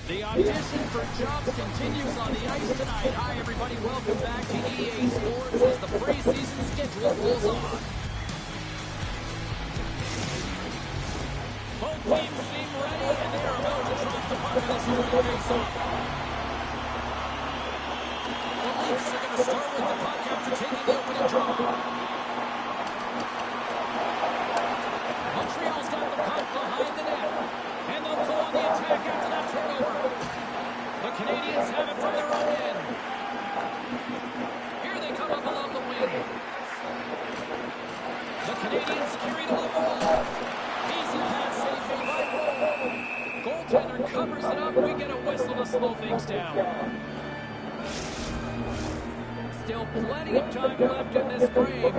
The audition for jobs continues on the ice tonight. Hi, everybody. Welcome back to EA Sports as the preseason schedule rolls on. Both teams seem ready, and they are about to drop the puck in this early face-off. The Leafs are going to start with the puck after taking the opening draw. Montreal's got the puck behind the net, and they'll go on the attack after that turnover. The Canadiens have it from their own end. Here they come up along the wing. The Canadiens carry the ball. Easy pass saved by Roll. Goaltender covers it up. We get a whistle to slow things down. Still plenty of time left in this frame.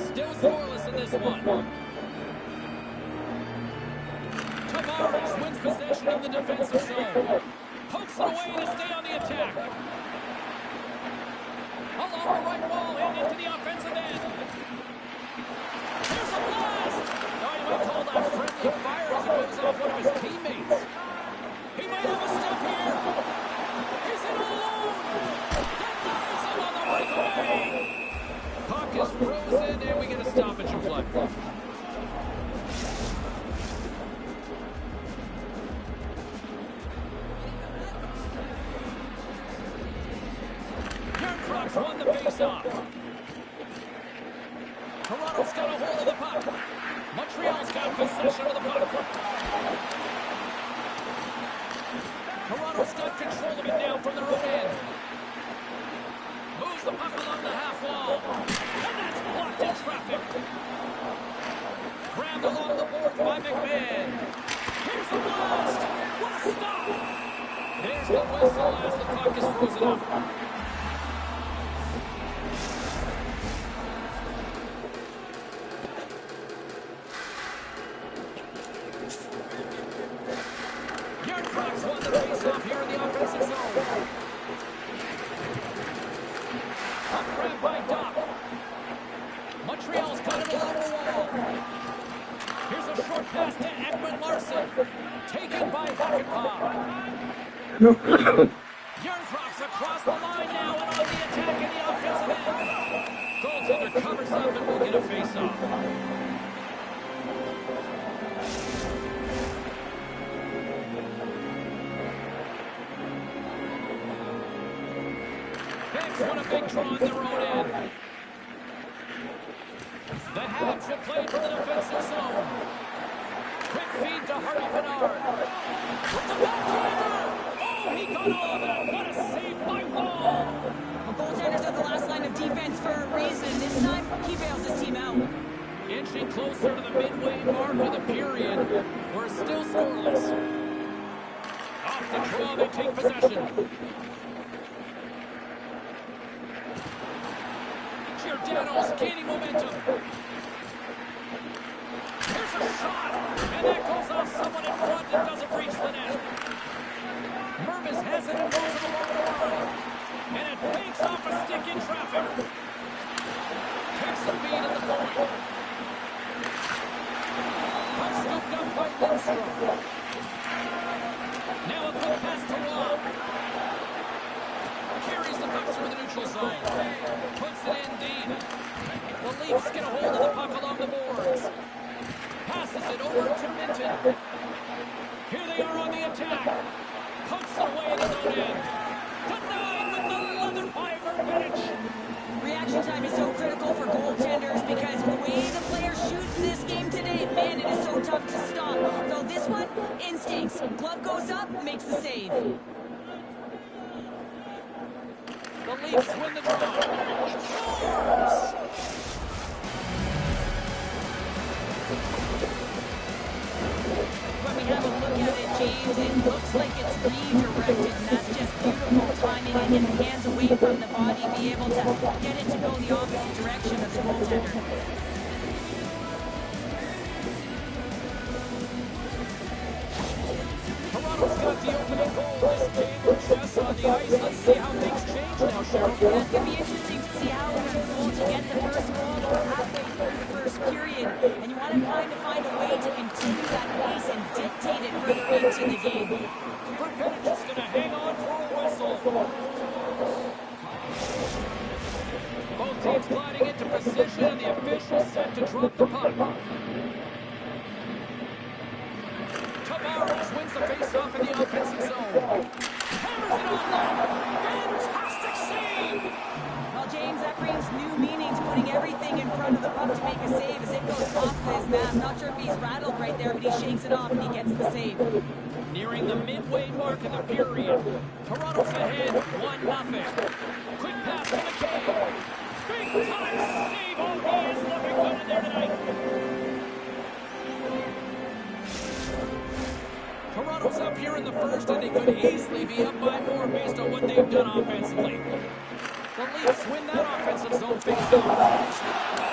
Still scoreless in this one. Tavares wins possession of the defensive zone. Pokes it away to stay on the attack. Along the right wall and into the offensive end. There's a blast! Oh, you might call that friendly fire as it goes off one of his teammates. He might have a step here. He's in alone. That him on the breakaway. Puck is frozen and we get a stoppage of play. Won the face-off. Toronto's got a hold of the puck. Montreal's got possession of the puck. Toronto's got control of it now from their own end. Moves the puck along the half wall. And that's blocked in traffic. Grabbed along the boards by McMahon. Here's the blast. What a stop. There's the whistle as the puck is frozen up. Yarncroft's across the line now and on the attack in the offensive end. Goaltender covers up and we'll get a face-off. Banks won a big draw in their own end. The Habs have played for the defensive zone. Quick feed to Harvey Bernard. With the backhander! He got all of that. What a save by Wall. The goaltenders are the last line of defense for a reason. This time, he bails his team out. Inching closer to the midway mark of the period. We're still scoreless. Off the draw, they take possession. Giordano's gaining momentum. Here's a shot. And that goes off someone in front that doesn't reach the net. Mervis has it and goes along the line. And it banks off a stick in traffic. Takes the feed at the point. Puck scooped up by Lindstrom. Now a quick pass to Waugh. Carries the puck through the neutral zone. Puts it in deep. The Leafs get a hold of the puck along the boards. Passes it over to Minton. Here they are on the attack. Pokes it away in his own end. Denied with the leather by Verbenich. Reaction time is so critical for goaltenders because the way the players shoot in this game today, man, it is so tough to stop. So this one, instincts. Glove goes up, makes the save. The Leafs win the draw. Scores! When we have a look at it, James, it looks like it's redirected, and that's just beautiful timing. they need to get the hands away from the body, be able to get it to go the opposite direction of the goaltender. Toronto's got the opening goal this game with Chess on the ice. Let's see how things change now, Cheryl. Yeah, it's going to be interesting to see how it unfolds. You get the first goal halfway through the first period, and you want to find a way to continue that pace and dictate it further into the game. Preseaso is going to hang on for a whistle. Both teams gliding into position, and the official set to drop the puck. Tavares wins the face-off in the offensive zone. Hammers it on net. Fantastic save! Well, James, that brings new meaning to putting everything in front of the puck to make a save as it goes off of his mask. Not sure if he's rattled right there, but he shakes it off and he gets the save. Nearing the midway mark of the period. Toronto's ahead 1-0. Quick pass to McKay. Big time save. Oh, he is looking good in there tonight. Toronto's up here in the first, and they could easily be up by more based on what they've done offensively. The Leafs win that offensive zone face-off.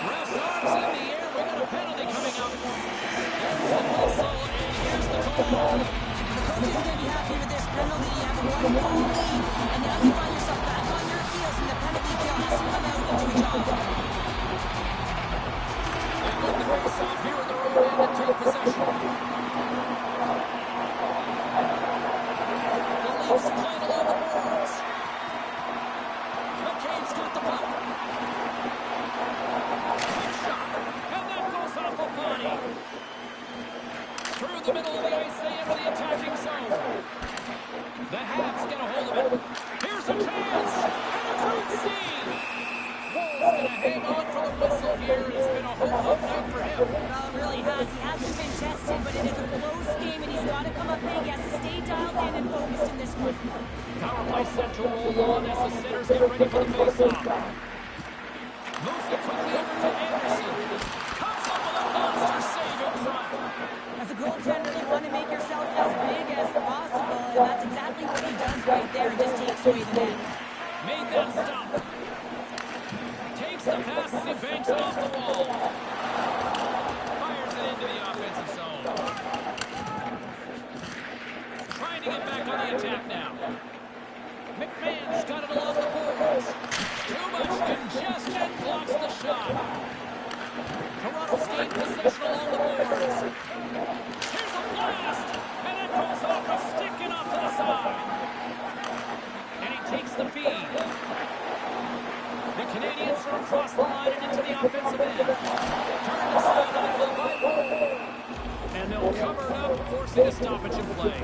Ref's arms in the air. We got a penalty coming up. There's the whistle, and here's the goal. The coach is going to be happy with this penalty. You have a 1-goal lead, and now you find yourself back on your heels, and the penalty kill has to come out and do a job. They win the face-off here in their own end and take possession. The Leafs playing along the boards. McCabe's got the puck. Quick shot, and that goes off a body. Through the middle of the ice, they enter the attacking zone. The Habs get a hold of it. Here's a chance, and a great scene. Wool's going to hang on for the whistle here. It's been a whole night for him. Well, it really has. He hasn't been tested, but it is a close game, and he's got to come up big. He has to stay dialed in and focused in this one. Power play set to roll on as the centers get ready for the face-off. Moves it quickly over to Anderson. Comes up with a monster save in front. As a goaltender, you want to make yourself as big as possible, and that's exactly what he does right there. He just takes away the net. Made that stop. Takes the pass as he banks it off the wall. Fires it into the offensive zone. Trying to get back on the attack now. McMahon's got it along the boards. Too much congestion, blocks the shot. Toronto's gained possession along the boards. Here's a blast, and it goes off a stick and off to the side. And he takes the feed. The Canadiens are across the line and into the offensive end. Turned aside on the goal by Wool. And they'll cover it up, forcing a stoppage in play.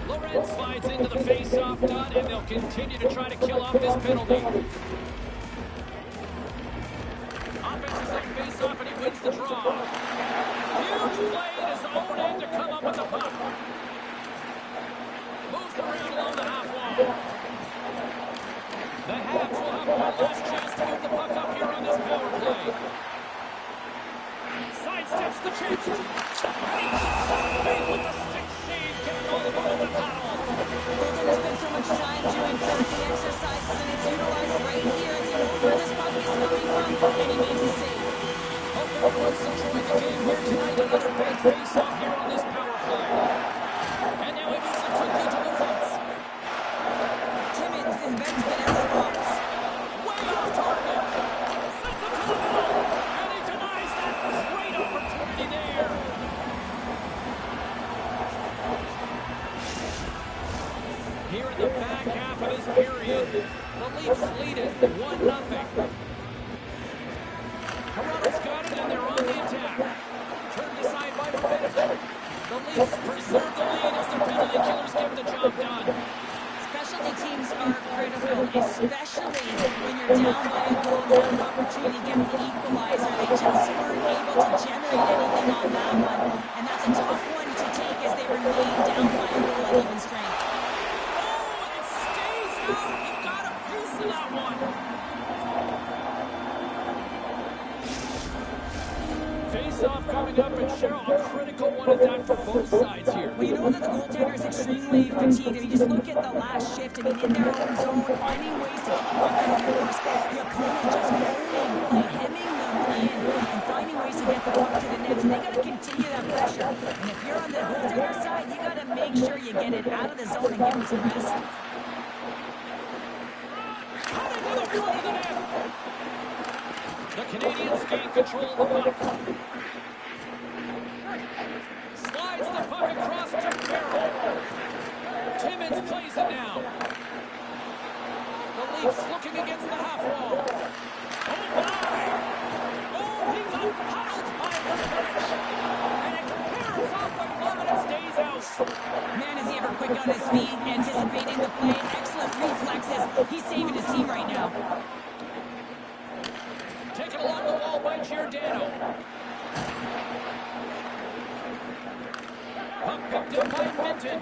Lorenz slides into the face-off dot, and they'll continue to try to kill off this penalty. Offensive zone face-off, and he wins the draw. Huge play in his own end to come up with the puck. Moves around along the half wall. The Habs will have one last chance to move the puck up here on this power play. Sidesteps the chance. And he cuts out big with the stick save, getting all the way to the paddle. Goaltender spent so much time doing crafting exercises, and it's utilized right here as he knows where this puck is coming from, and he makes a save. Hope everyone's enjoying the game here tonight. Another big face-off here on this power play. And now he moves it quickly to the Reds. Timmins is meant to get out of the box. Way off target. Sends it to the middle. And he denies that great opportunity there. Here in the back half of this period, the Leafs lead it 1-0. Toronto's got it, and they're on the attack. Turned aside by Preseaso. The Leafs preserve the lead as their penalty killers get the job done. Specialty teams are critical, especially when you're down by a goal and have an opportunity to get the equalizer. They just weren't able to generate anything on that one, and that's a tough one to take as they remain down by a goal at even strength. Oh, it stays out. He got a piece of that one. Face-off coming up, and Cheryl, a critical wanted that for both sides here. Well, you know that the goaltender is extremely fatigued. I mean, just look at the last shift. I mean, in their own zone, finding ways to get the puck out. And of course, the opponent just owning play, hemming them in, and finding ways to get the puck to the net. So they got to continue that pressure. And if you're on the goaltender side, you got to make sure you get it out of the zone and give them some rest. Coming to the front of the net. The Canadiens gain control of the puck. Slides the puck across to Farrell. Timmins plays it down. The Leafs looking against the half wall. Oh, my! Oh, he got huddled by Preseaso. And it clears off the glove and it stays out. Man, is he ever quick on his feet, anticipating the play, excellent reflexes. He's saving his team right now. Taken along the wall by Giordano. Puck picked up by Minton.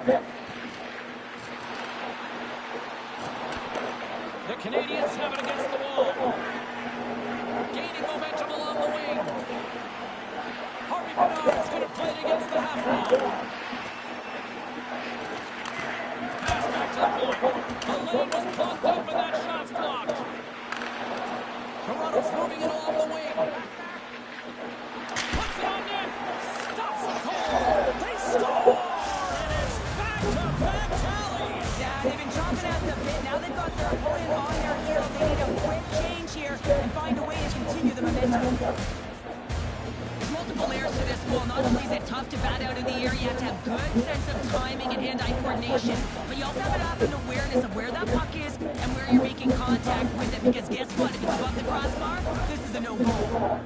The Canadiens have it against the wall. Gaining momentum along the wing. Harvey Bernard's going to play it against the half wall. Pass back to the point. The lane was plugged up and that shot's blocked. Toronto's moving it along the wing. Puts it on net. Stops the goal. They score! And it's back-to-back tallies. Yeah, they've been chomping at the bit. Now they've got their opponent on their heels. They need a quick change here and find a way to continue the momentum. There's multiple layers to this goal. Not only is it tough to bat out of the air, you have to have good sense of timing and hand-eye coordination, but you also have to have an awareness of where that puck is and where you're making contact with it, because guess what? If it's above the crossbar, this is a no-goal.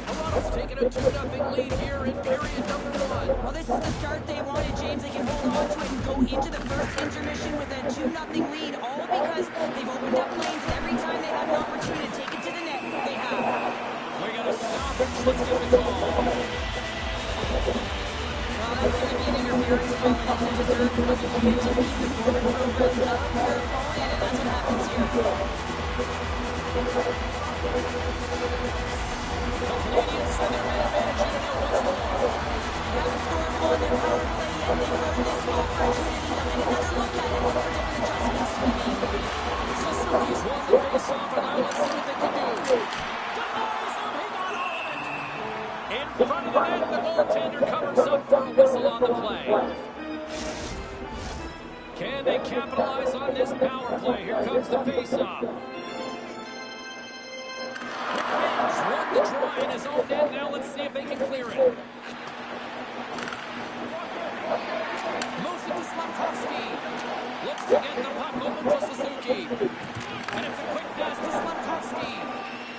Toronto's taking a 2-0 lead here in period number 1. Well, this is the start they wanted, James. They can hold on to it and go into the first intermission with a 2-0 lead, all because they've opened up lanes, and every time they have an opportunity to take it to the net, they have. We got to stop it. Let's get the call. Well, that's going to be an interference call, and it's a deserved one. You need to beat the forward progress of your opponent, and that's what happens here. The Canadiens send their man advantage in here once more. They haven't scored on their power play yet. They've earned this opportunity. They'll take another look at it. Look for different adjustments to be made. Suzuki's won the face-off, and now let's see what they can do. Denies him. He got all of it. In front of the net, the goaltender covers up for a whistle on the play. Can they capitalize on this power play? Here comes the face-off. McMahon's won the try in his own net. Now let's see if they can clear it. Moves it to Slavkovsky. Looks to get the puck over to Suzuki. And it's a quick pass to Slavkovsky.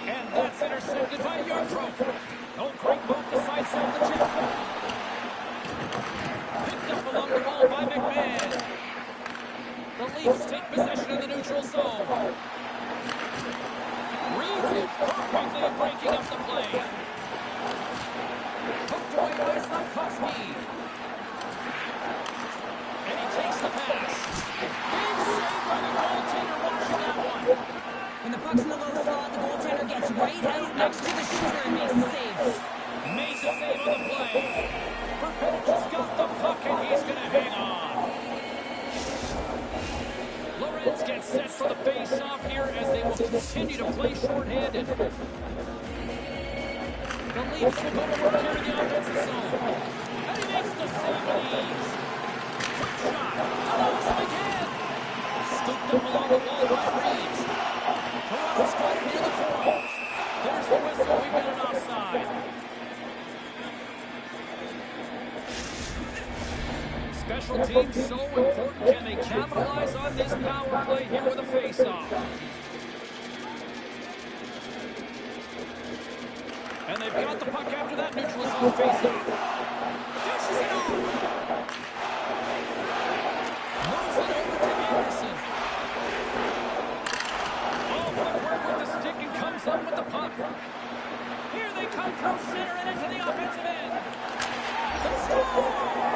And that's intercepted by Yarbrough. Oh, great move to sidestep the chip. Picked up along the wall by McMahon. The Leafs take possession of the neutral zone. Reads it perfectly, breaking up the play. Hooked away by Slavkovsky. And he takes the pass. Big save by the goaltender, watching that one. When the puck's in the low slot, the goaltender gets right out next to the shooter and makes the save. Makes a save on the play. Perpetich has got the puck and he's going to hang on. Lorenz gets set for the face-off here as they will continue to play short-handed. The Leafs will go to work here in the offensive zone. And he makes the save with ease. Quick shot. Allows him again. Scooped up along the wall by Reeves. Toronto's got it near the point. There's the whistle. We've got an offside. Special teams so important. Can they capitalize on this power play here with a face-off? And they've got the puck after that neutral zone face-off. Dishes it off. Moves it over to Anderson. Oh, good work with the stick and comes up with the puck. Here they come through center and into the offensive end. They score!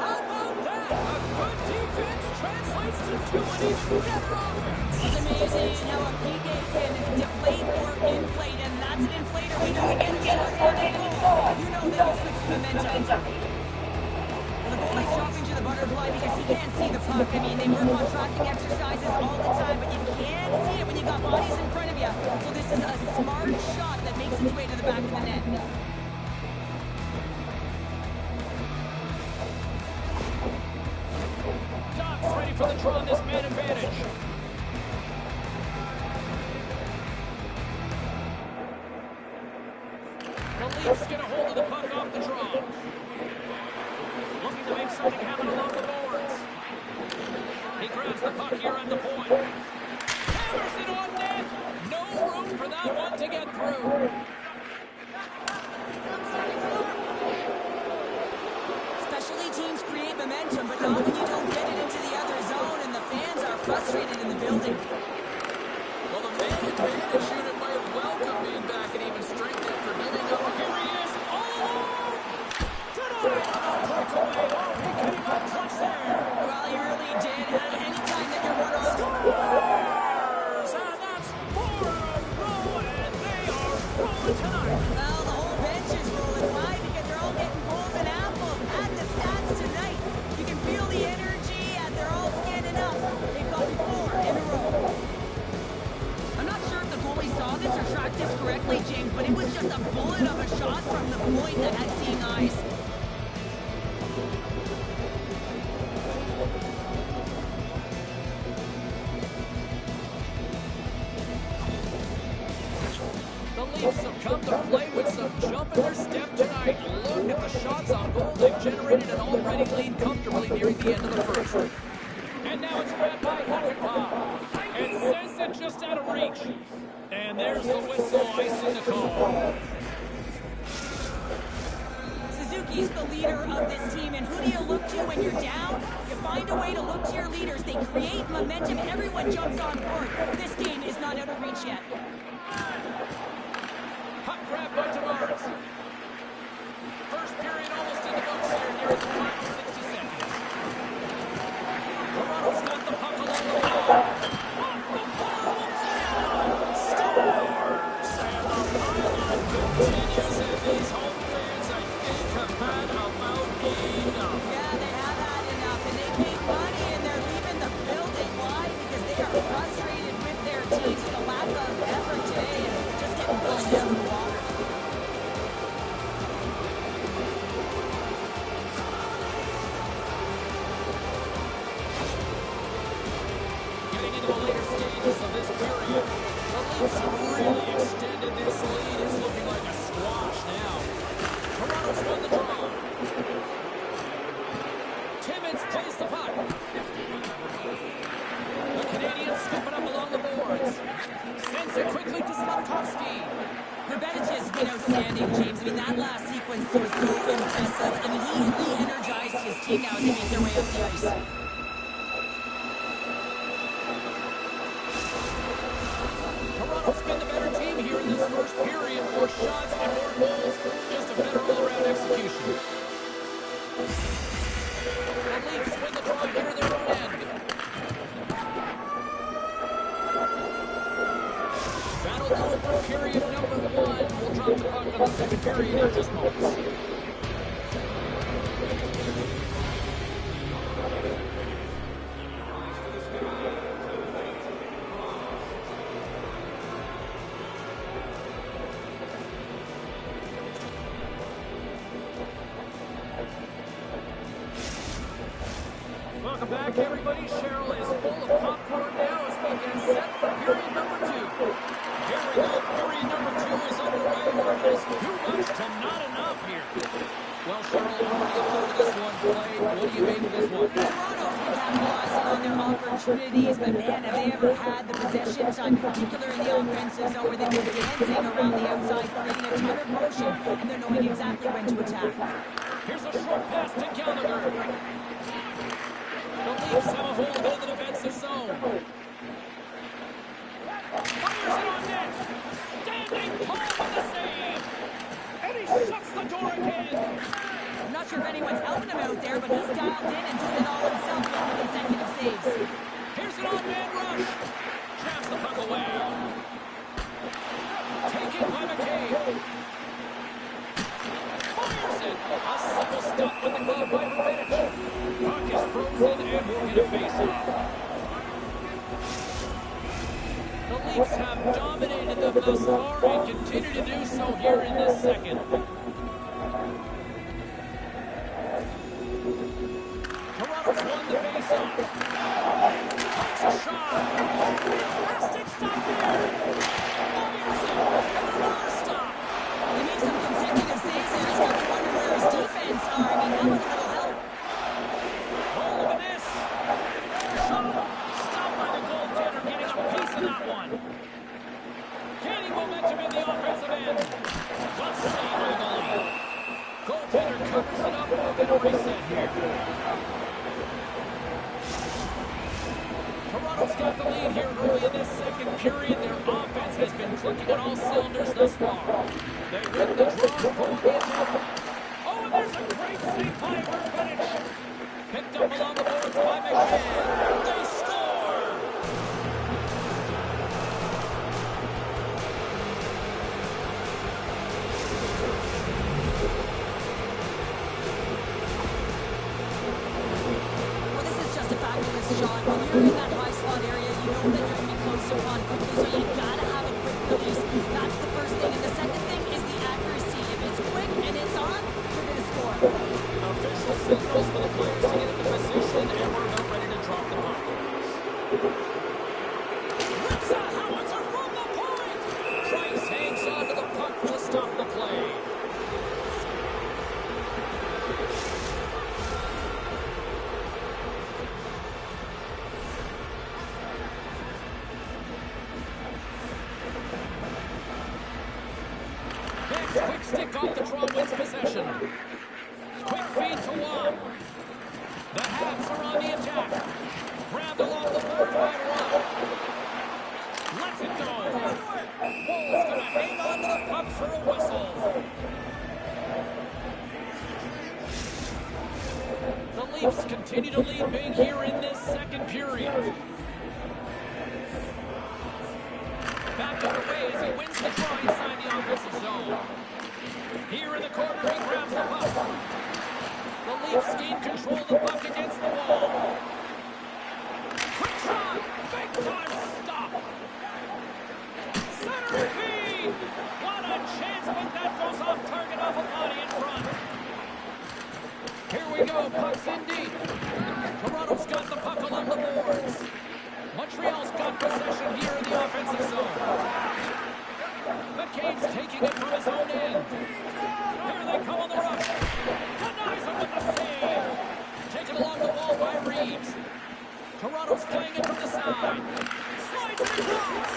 How about that? A good defense translates rise to do an even better offense. It's amazing how a PK can deflate or inflate, and that's an inflator. We know we get a short-handed goal. You know that will switch the momentum. Well, the goalie's dropping to the butterfly because he can't see the puck. I mean, they work on tracking exercises all the time, but you can't see it when you got bodies in front of you. So this is a smart shot that makes its way to the back of the net. Doc's ready for the draw on this man advantage. The Leafs get a hold of the puck off the draw. Looking to make something happen along the boards. He grabs the puck here at the point. Hammers it on net. No room for that one to get through. Specialty teams create momentum, but not when you don't get it into the other zone, and the fans are frustrated in the building. Well, the man advantage unit might welcome being back and even strength after giving up. Here he is, all alone. Tonight on a breakaway. Oh, he came up clutch there. Well, he really did. And anytime that you're one on Scores! And that's 4 in a row, and they are rolling tonight. well, the whole bench is rolling. Why? Because they're all getting goals and apples at the stats tonight. You can feel the energy, and they're all standing up. They've got 4 in a row. I'm not sure if the goalie saw this or tracked this correctly, James, but it was just a bullet of a shot from the point that had seeing eyes. The Leafs have come to play with some jump in their step tonight. Look at the shots on goal. They've generated an already lead comfortably nearing the end of the first. And now it's grabbed by Hockenpah. And sends it just out of reach. And there's the whistle, icing the call. Suzuki's the leader of this team, and who do you look to when you're down? You find a way to look to your leaders. They create momentum. Everyone jumps on board. This game is not out of reach yet. Puck grab by Tavares. First period almost in the books here, near the final 60 seconds. Toronto's got the puck along the wall. Scores! And the pylon continues, and these home fans, I think, have had about enough. Yeah, they have had enough, and they paid money, and they're leaving the building. Why? Because they are frustrated with their teams and the lack of effort today and just getting blown down in the water. Getting into the later stages of this period, the Leafs have really extended this lead. It's looking like a squash now. Toronto's won the draw. Timmins plays the puck. The Canadiens scoop it up along the boards. Sends it quickly to Slavkovsky. Verbedich has been outstanding, James. I mean, that last sequence was so impressive. I mean, he re-energized his team now as they make their way up the ice. Toronto's been the better team here in this first period. More shots and more goals. Just a better all-around execution. The Leafs win the draw near their own end. That'll do it for period number 1. We'll drop the puck on the second period in just moments. Welcome back, everybody. Cheryl is full of popcorn now as we get set for period number 2. Here we go. Period number 2 is underway. There's too much to not enough here. Well, Cheryl, already a third of this one played. What do you make of this one? Toronto's been capitalizing on their opportunities, but man, have they ever had the possession time, particularly in the offensive zone where they've been dancing around the outside, creating a ton of motion, and they're knowing exactly when to attack. Here's a short pass to Gallagher. The Leafs have a hold of the defensive zone. Fires it on net. Standing tall with the save. And he shuts the door again. I'm not sure if anyone's helping him out there, but he's dialed in and doing it all himself with the consecutive saves. Here's an odd-man rush. Traps the puck away. Taken by McCabe. Fires it. A simple stop with the glove by Preseaso. Puck is frozen and will get a face-off. The Leafs have dominated them thus far and continue to do so here in this second. Toronto's won the face-off. Takes a shot. Plastic stop here. Fires it. And another stop. He made some consecutive saves there. He's got to wonder where his defense are. I mean, how much that'll help. Oh, look at this. Shot. Stopped by the goaltender, getting a piece of that one. Gaining momentum in the offensive end. Good save by the goalie. Goaltender covers it up and we'll get a reset here. Toronto's got the lead here early in this second period. Their offense has been clicking on all cylinders thus far. They win the draw going into it. Oh, and there's a great save by Quinnie. Picked up along the boards by McCabe. They score! Well, this is just a fabulous shot. When you're in that high slot area, you know that you're going to be close to one quickly, so you got to have a quick release. That's the first thing. And the second thing is the accuracy. If it's quick and it's on, you're going to score. Official signals for the players to get into position, and we're about ready to drop the puck. Rips a howitzer from the point! Price hangs on to the puck to stop the play. Next, quick stick off the draw wins possession. Quick feed to Wong. The Habs are on the attack. Grabbed along the board by Wong. Lets it go. Woll's going to hang on to the puck for a whistle. The Leafs continue to lead big here in this second period. Back underway as he wins the draw inside the offensive zone. Here in the corner, he grabs the puck. The Leafs gain control of the puck against the wall. Quick shot! Big time stop! Center feed! What a chance, but that goes off target off a body in front. Here we go, puck's in deep. Toronto's got the puck along the boards. Montreal's got possession here in the offensive zone. McCabe's taking it from his own end. Here they come on the rush. Denies him with the save. Taken along the wall by Reeves. Toronto's playing it from the side. Slides it across.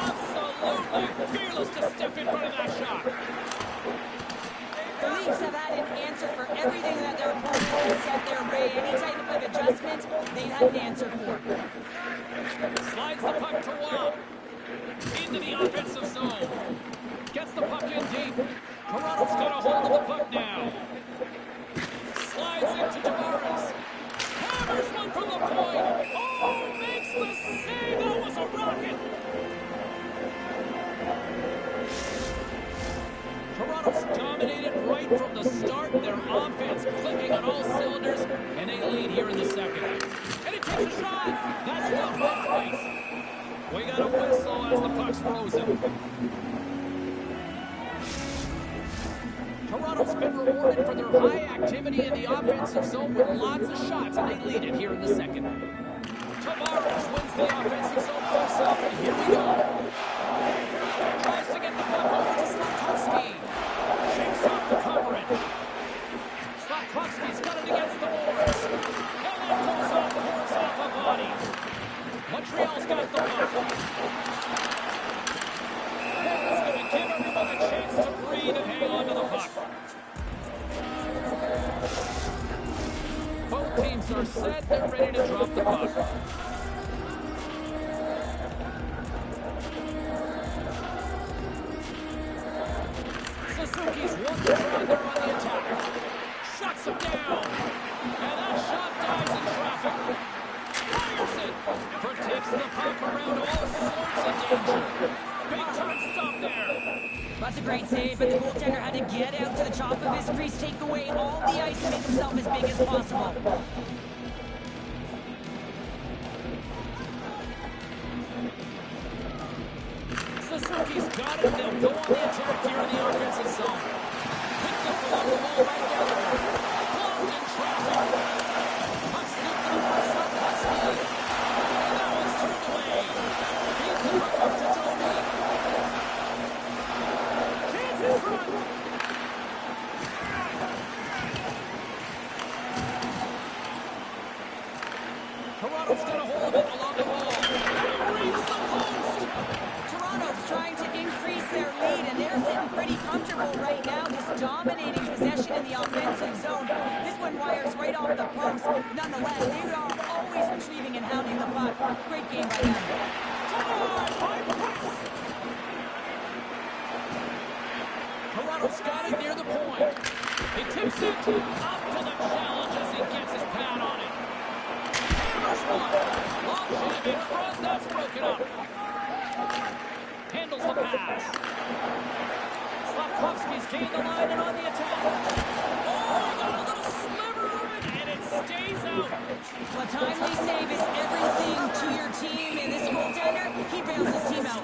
Absolutely fearless to step in front of that shot. The Leafs have had an answer for everything that their opponent has set their way. Any type of adjustment, they've had an answer for. Slides the puck to Wong. Into the offensive zone. Gets the puck in deep. Toronto's got a hold of the puck now. Slides into Tavares. Hammers one from the point. Oh, makes the save. That was a rocket. Toronto's dominated right from the start. Their offense clicking on all cylinders, and they lead here in the second. And he takes a shot. That's blocked by Price. We got a whistle as the puck's frozen. Toronto's been rewarded for their high activity in the offensive zone with lots of shots, and they lead it here in the second. Tavares wins the offensive zone face-off, and here we go. Tries to get the puck over to Slafkovsky. Shakes off the covering. Slafkovsky's got it against the boards. And that goes off the horse off the body. Montreal's got the puck. That's going to give everyone a chance to breathe and hang on to the puck. Both teams are set. They're ready to drop the puck. Suzuki's won the draw. They're on the attack. Shuts him down. danger. Big time stop there. That's a great save, but the goaltender had to get out to the top of his crease, take away all the ice, and make himself as big as possible. Suzuki's got it. They'll go on the attack here in the offensive zone. Picked up along the wall by Gallagher. Blocked in traffic. Puck scooped to the far side. Husky. And that one's turned away. Feeds the puck up to Jody. Chance in front. Toronto's got a hold of it along the wall. And he reads the post. Toronto's trying to increase their lead, and they're sitting pretty comfortable right now, just dominating possession in the offensive zone. This one wires right off the post. Nonetheless, they are always retrieving and hounding the puck. Great game by them. Toronto's got it near the point. He tips it up to the challenge as he gets his pad on it. Hammers one. Long jam in front. That's broken up. Handles the pass. Slavkovsky's gained the line and on the attack. Oh, he got a little sliver of it, and it stays out. A timely save is everything to your team, and this goaltender, he bails his team out.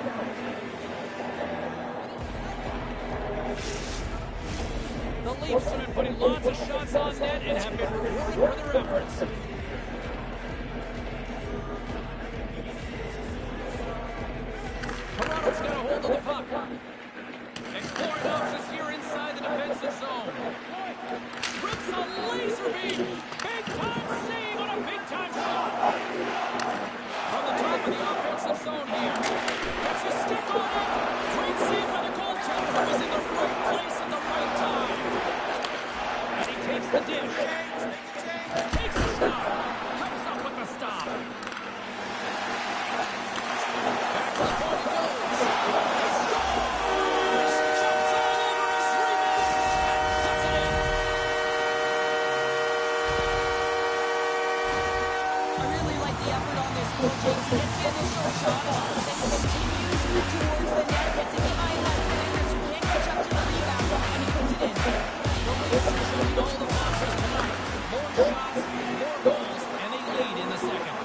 The Leafs have been putting lots of shots on net and have been rewarded for their efforts. Toronto's got a hold of the puck. Exploring options here inside the defensive zone. Rips a laser beam. Big time save on a big time shot. From the top of the offensive zone here. Gets a stick on it. Great save by the goaltender who was in the right place at the right time. And he takes the dish. Takes the shot. Comes up with the stop. Back to the point he goes. He scores! Jumps all over his rebound and puts it in. I really like the effort on this goal, James. He gets the initial shot off, then continues towards the net, gets it behind that defenders who can't catch up to the rebound, and he puts it in. The Leafs are showing all the boxes tonight. More shots, more goals, and they lead in the second.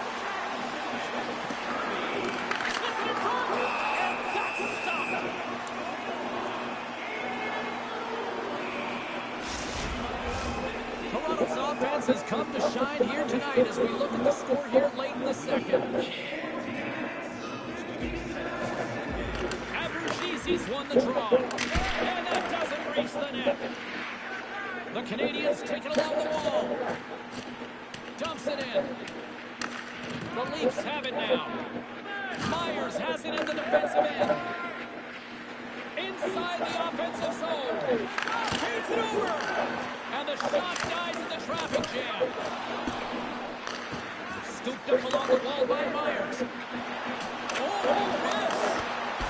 Slips it in front, and that's stopped. Toronto's offense has come to shine here tonight as we look at the score here late in the second. Abruzzesi's won the draw, and that doesn't reach the net. The Canadiens take it along the wall. Dumps it in. The Leafs have it now. Myers has it in the defensive end. Inside the offensive zone. Paints it over. And the shot dies in the traffic jam. Scooped up along the wall by Myers. Oh, miss.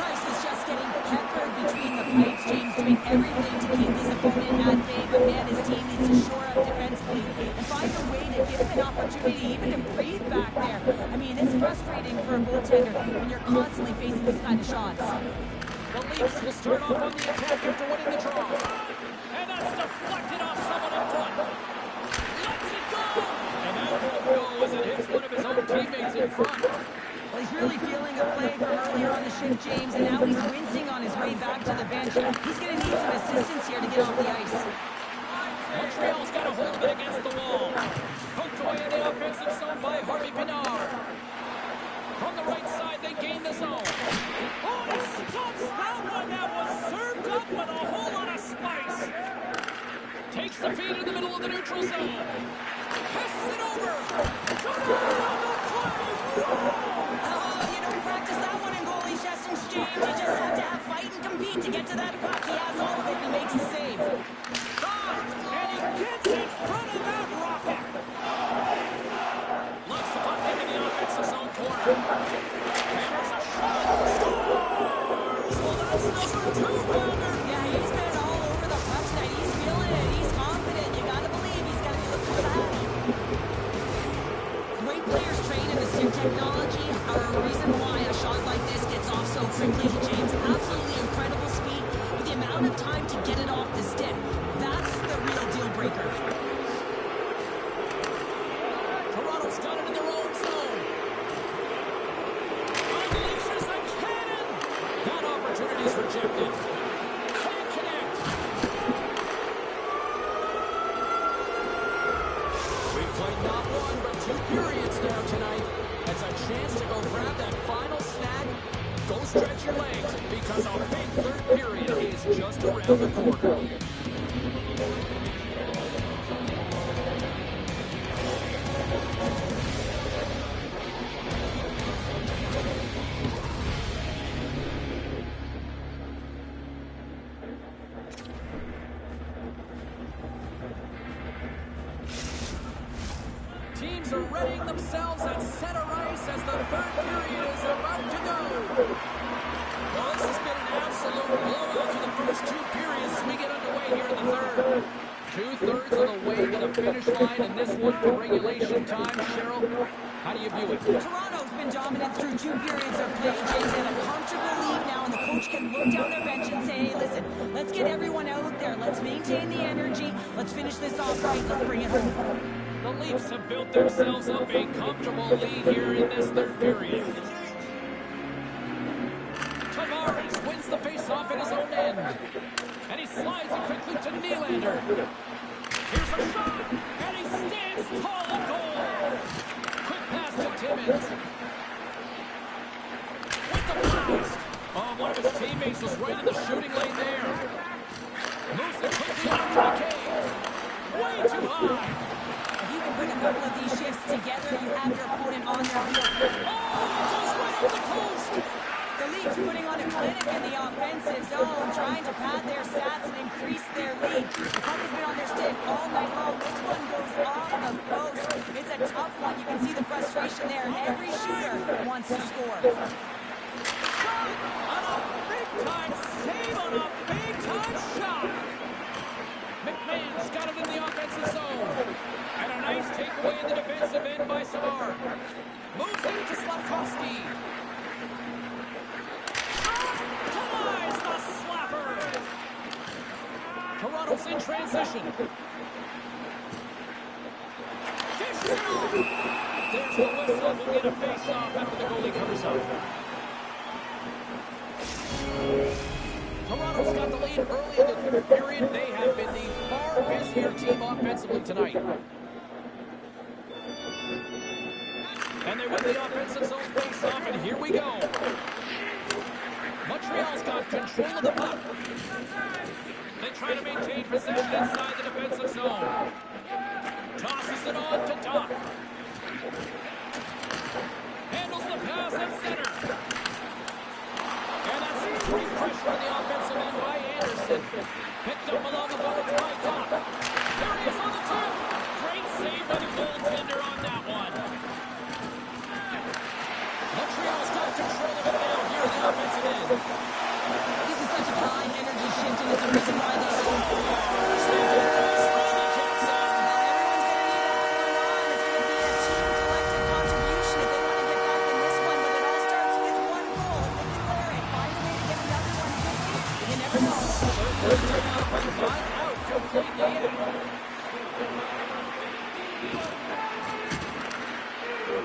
Price is just getting peppered between the pipes, James, doing everything to keep his opponent at bay, but man, his team needs to shore up defensively and find a way to give him an opportunity even to breathe back there. I mean, it's frustrating for a goaltender when you're constantly facing these kind of shots. The Leafs will start off on the attack after winning the draw. And that's deflected off someone in front. Lets it go! And that won't go as it hits one of his own teammates in front. Well, he's really feeling a play from earlier on the shift, James, and now he's wincing on his way back to the bench. He's going to need some assistance here to get off the ice. Montreal's got a hold of it against the wall. Poked away in the offensive zone by Harvey Pinard. From the right side, they gain the zone. Oh, he stops that one that was served up with a whole lot of spice. Takes the feed in the middle of the neutral zone. Passes it over. Jordan on the play. Oh, you don't practice that one in goalie sessions, James. You just have to have fight and compete to get to that puck. He has all of it and he makes the save. And he gets in front of that rocket. Locks the puck into the offensive zone corner. Hammers a shot. Scores! Well, that's number 2, Pounder. Yeah, he's been all over the puck tonight. He's feeling it. He's confident. You got to believe he's going to be looking for that It's got it in their own zone. Unleashes a cannon. That opportunity's rejected. Can't connect. We've played not one, but 2 periods now tonight. It's a chance to go grab that final snag. Go stretch your legs, because our big third period is just around the corner. Teams are readying themselves at center ice as the third period is about to go. Well, this has been an absolute blowout for the first 2 periods as we get underway here in the third. 2/3 of the way to the finish line, and this one for regulation time. Cheryl, how do you view it? Toronto's been dominant through 2 periods of play. James in a comfortable lead now, and the coach can look down their bench and say, hey, listen, let's get everyone out there. Let's maintain the energy. Let's finish this off right. Let's bring it home. The Leafs have built themselves up a comfortable lead here in this third period. Tavares wins the faceoff at his own end. And he slides it quickly to Nylander. Here's a shot, and he stands tall in goal. Quick pass to Timmins. With the blast. Oh, one of his teammates was right in the shooting lane there. Moves it quickly over to McKay. Way too high. If you can put a couple of these shifts together, you have your opponent on their heels. Oh, it goes right up the coast. The Leafs putting on a clinic in the offensive zone, trying to pad their stats and increase their lead. The puck has been on their stick all night long. This one goes off the post. It's a tough one. You can see the frustration there. Every shooter wants to score. Shot on a big-time save on a big-time shot. McMahon's got it in the offensive zone. And a nice takeaway in the defensive end by Savard. Moves into Slavkovsky. Denies the slapper. Toronto's in transition. Dishes it off. There's the whistle. We'll get a face-off after the goalie comes up. Toronto's got the lead early in the third period. They have been the far busier team offensively tonight. And they win the offensive zone face-off, and here we go. Montreal's got control of the puck. They try to maintain possession inside the defensive zone. Tosses it on to Doc. Handles the pass at center. And that's great pressure on the offensive end by Anderson. Picked up along the boards by Doc. There he is on the tip. Great save by the goaltender on that one. Montreal's got control of it now here in the offensive end. This is such a high-energy shift, and it's a reason why they don't score. Everyone's going to need it Everyone's going to be a team collective contribution if they want to get back in this one, but it all starts with one goal. If they can wear it, find a way to get another one quickly. You never know. Third timeout, but not out completely yet.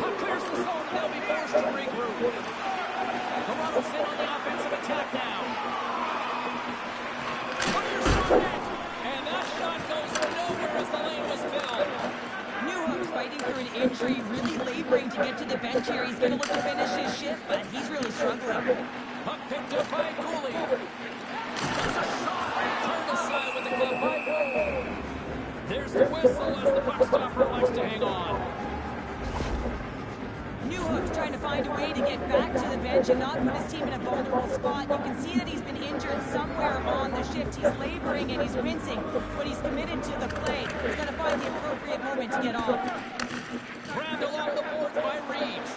Puck clears the zone, and they'll be forced to regroup. Toronto's in on the offensive attack now. Fires on net, and that shot goes nowhere as the lane was filled. Newhook's fighting through an injury, really laboring to get to the bench here. He's going to look to finish his shift, but he's really struggling. Puck picked up by Cooley. That's a shot. Turned aside with the glove by Cole. There's the whistle as the puck stopper likes to hang on. Newhook's trying to find a way to get back to the bench and not put his team in a vulnerable spot. You can see that he's been injured somewhere on the shift. He's laboring and he's wincing, but he's committed to the play. He's going to find the appropriate moment to get off. Grabbed along the boards by Reeves.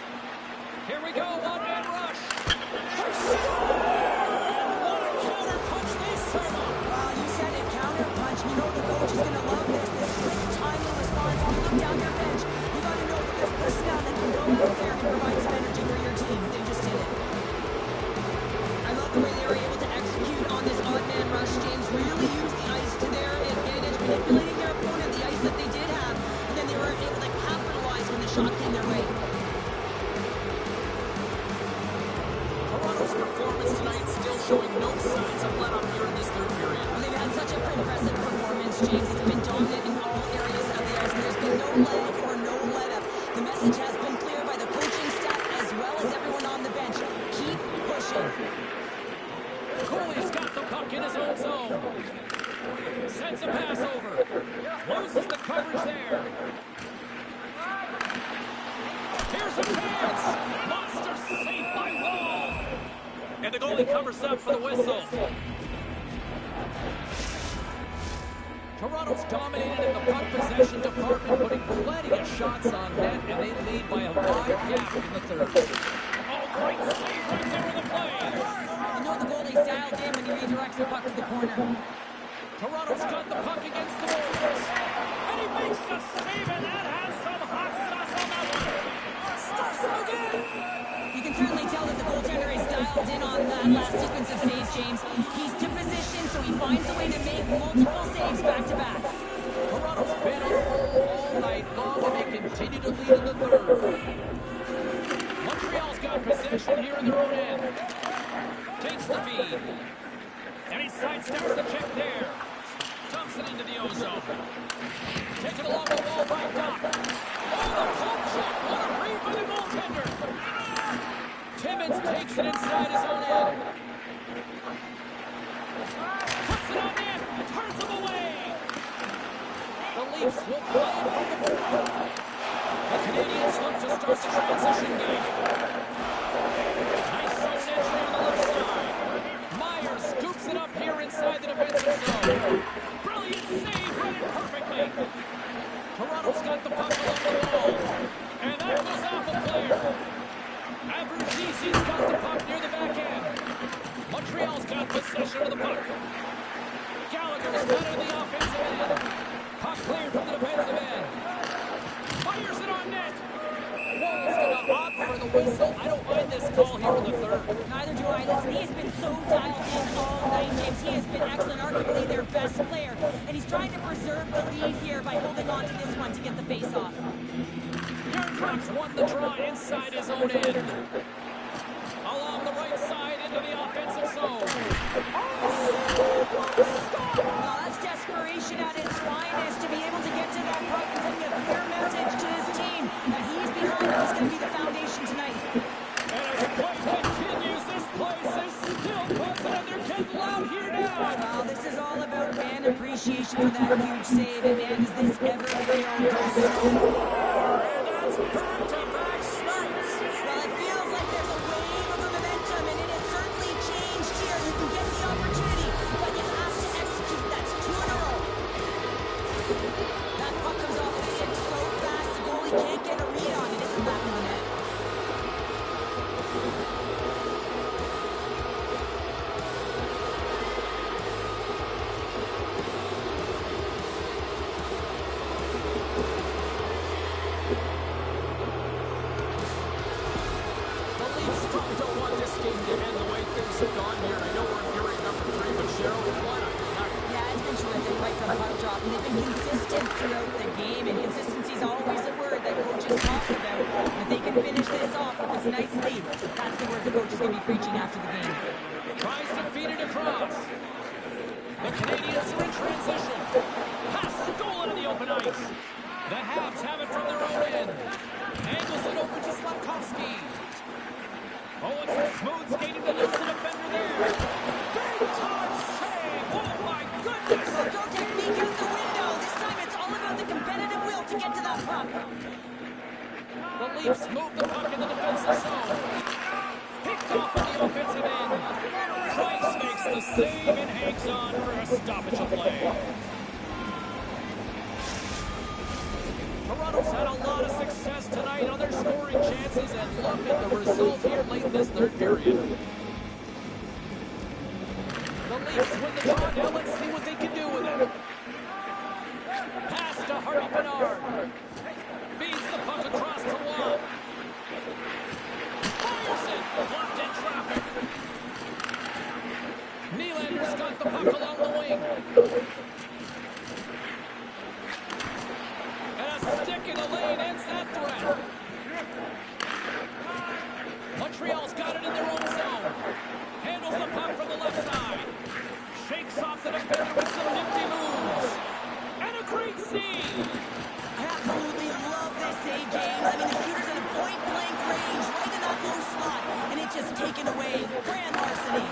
Here we go, one-man rush. What a counter punch they serve up. Wow, you said it, counter punch. You know the coach is going to love this. This quick, timely response. When you look down your bench, you got to know that there's personnel that can go out there and provide some energy for your team. They just did it. I love the way they were able to execute on this odd-man rush. James really used the ice to their advantage, manipulating their opponent, the ice that they did have, and then they were able to leg or no let-up. The message has been clear by the coaching staff as well as everyone on the bench. Keep pushing. Quinnie's got the puck in his own zone. Sends a pass over. Loses the coverage there. Here's a chance. Monster saved by Wall. And the goalie covers up for the whistle. Toronto's dominated in the puck possession department, putting plenty of shots on net, and they lead by a wide gap in the third. Oh, great save right there in the play. You know the goalie's dialed in when he redirects the puck to the corner. Toronto's got the puck against the boards. And he makes the save, and that has some hot sauce on that one. Stuffs him again. You can certainly tell that the goaltender is dialed in on that last sequence of saves, James. He's to position, so he finds a way to make multiple saves back-to-back. Toronto's been on a roll all night long, and they continue to lead in the third. Montreal's got possession here in their own end. Takes the feed. And he sidesteps the check there. Dumps it into the ozone. Taken along the wall by Doc. Oh, the pump shot. What a read by the goaltender. Timmins takes it inside his own end. Puts it on net. Turns him away. The Leafs will play it from the front. The Canadiens look to start the transition game. Nice zone entry on the left side. Myers scoops it up here inside the defensive zone. Brilliant save, read it perfectly. Toronto's got the puck along the wall. And that goes off a player. Abruzzesi's got the puck near the back end. Montreal's got possession of the puck. Gallagher's got it in the offensive end. Puck cleared from the defensive end. Fires it on net. Wall's going to opt for the whistle. I don't mind this call here in the third. Neither do I. Listen, he has been so dialed in all night, James. He has been excellent, arguably their best player. And he's trying to preserve the lead here by holding on to this one to get the face-off. Yarncrocs won the draw inside his own end. Along the right side into the offensive zone. Well, that's desperation at its finest to be able to get to that puck and send a clear message to his team that he's behind and he's going to be the foundation tonight. And as play continues, this place is still buzzing and they're getting loud here now. Well, this is all about fan appreciation for that huge save, and man, does this ever feel good. And that's back-to-back snipes. Well, it feels like there's a wave of momentum, and it has certainly changed here. You can get the opportunity, but you have to execute. That's 2 in a row. That puck comes off the stick so fast, the goalie can't get a read on it. It's the back of the net. Consistent throughout the game, and consistency is always a word that coaches talk about. If they can finish this off with this nice lead, that's the word the coach is going to be preaching after the game. Tries to feed it across. The Canadiens are in transition. Pass the goal into the open ice. The Habs have it from their own end. Angles it over to Slavkovsky. Oh, it's a smooth skating to lose the defender there. Big time save. Oh, my goodness. Don't take me out the window. This time it's all about the competitive will to get to that puck. The Leafs move the puck in the defensive zone. Picked off on the offensive end. Price makes the save and hangs on for a stoppage of play. Toronto's had a lot of success tonight on their scoring chances, and look at the result here late in this third period. The Leafs win the draw. Now let's see what they can do with it. Pass to Harvey Bernard. Feeds the puck across to Watt. Fires it. Blocked in traffic. Nylander's got the puck along the wing. And a stick in the lane ends that threat. Montreal's got it in their own zone. Handles the puck from the left side. Shakes off the defender with some nifty moves. And a great save. I absolutely James. I mean, the shooter's at a point-blank range, right in that low slot, and it's just taken away. Grand larceny.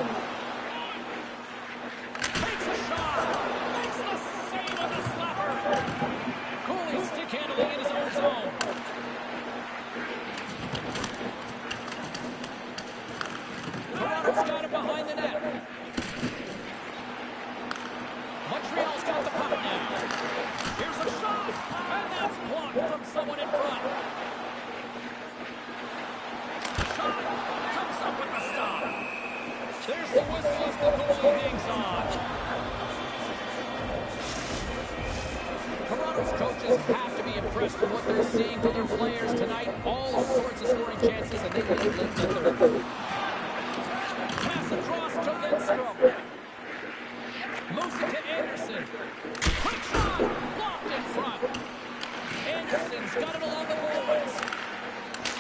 Takes a shot. Makes the save on the slapper. Quinnie stick handling in his own zone. Toronto's got it behind the net. Montreal's got the puck now. Here's a shot, and that's blocked from someone in front. Shot comes up with the stop. There's the whistle as the goalie hangs on. Toronto's coaches have to be impressed with what they're seeing from their players tonight. All sorts of scoring chances, and they lead the third. Pass across to Lindstrom. Moves it to Anderson. Quick shot! Blocked in front. Anderson's got it along the boards.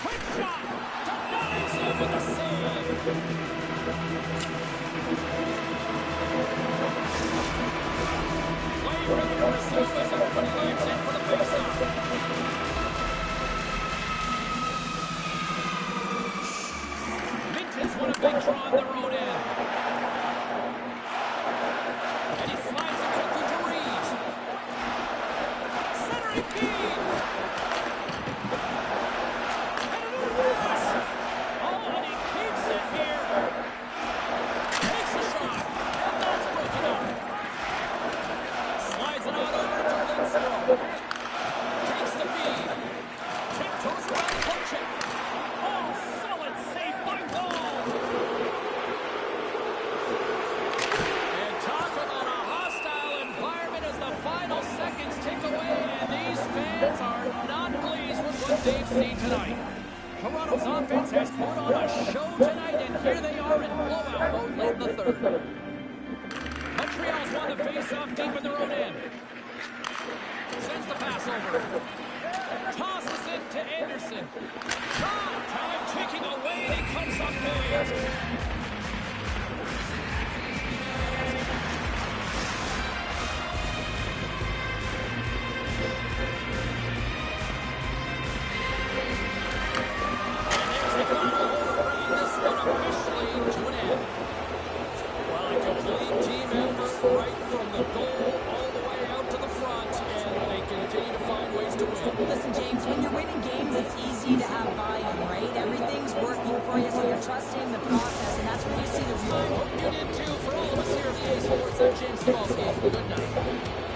Quick shot! Denies him with a save. Play ready to resume as everybody lines in for the faceoff. Minton's won a big draw on their own end. And he slides it quickly to Reeves. Centering feed. And another pass. Oh, and he keeps it here. Takes a shot. And that's broken up. Slides it out over to Lindstrom. Takes the feed. Tiptoes around the punch it. Oh, solid save by Wall. And talk about a hostile environment as the final seconds tick away, and these fans are not pleased with what they've seen tonight. Toronto's offense has put on a show tonight, and here they are in blowout mode late in the third. Montreal's won the face-off deep in their own end. Sends the pass over. Tosses it to Anderson. Shot! Time ticking away, and he comes up big. And there's the final order, bringing this one officially to an end. Well, a complete team effort right from the goal all the way out to the front, and they continue to find ways to win. Listen, James, when you're winning games, it's easy to have buy-in, right? Everything's working for you, so you're trusting the process, and that's where you see the I real. hope you did too. For all of us here at EA Sports, I'm James Cebulski. Good night.